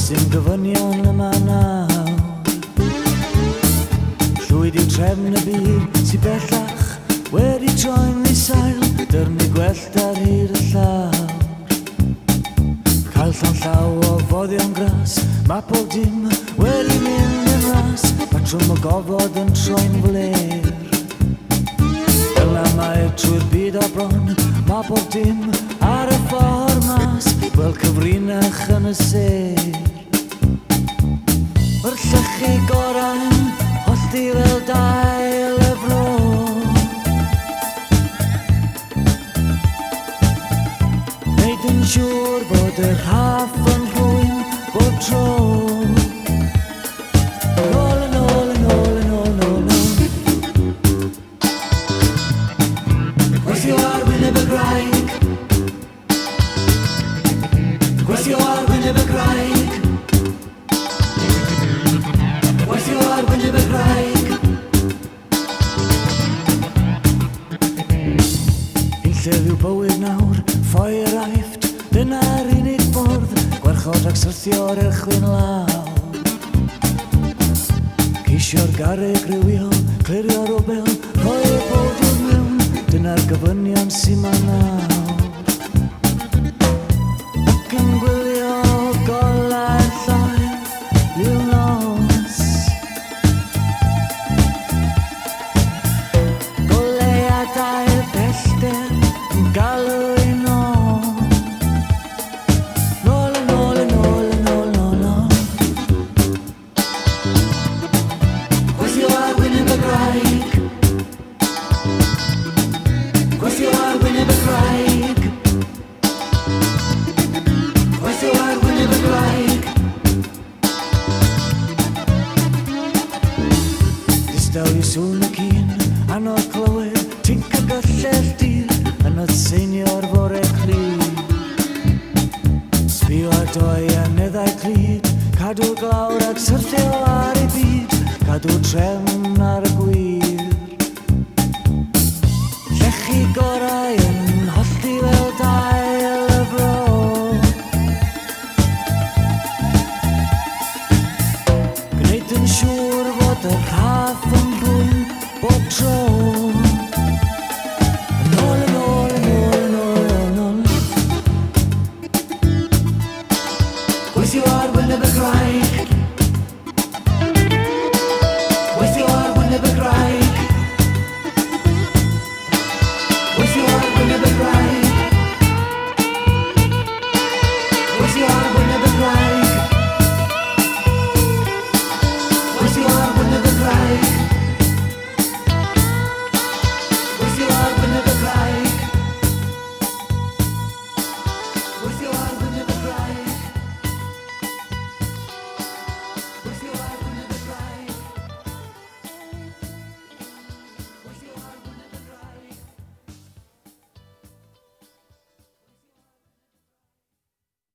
dim gyfynion yma nawr. Llwyd i'w trefn y byd sy bellach wedi troi'n misail, dyrnu gwellt ar hyd y llawr. Cael llon llaw o foddion gras, mae pob dim wedi mynd yn ras, patrwm o gofod yn troi'n fler. Fel na mae trwy'r byd o bron, mae pob dim ar y ffordd mas, gweld cyfrinach yn y ser. O'r llychu gorau'n hollti fel dail y fro. Neud yn siŵr bod y rhaff yn rhwym bob tro. Nôl yn ôl yn ôl yn ôl yn ôl. Gweithio ar wyneb y graig, gweithio ar wyneb y graig, gweithio ar wyneb y graig. Unllef yw bywyd nawr, ffoi yr aifft, dyna'r unig ffordd, gwarchod ac syrthio'r erchwyn law. Ceisio'r garreg rywio, clirio'r obel, rhoi y bodiwr mewn, dyna'r gyfynion sy'n ma nawr. Ac yn gwylio golau'r llaeth i'w nos, goleadau pellter yn galw i nôl. Nôl yn ôl yn ôl yn ôl yn ôl. Gweithio ar wyneb y graig, gweithio ar wyneb y graig, gweithio ar wyneb y graig. Distaw i sŵn y cyn, anodd clywed, tinc y gyllell dir, anodd seinio'r fore clir. Sbio ar doi a neddau clyd, cadw glawr ac syrthio ar ei byd, cadw trefn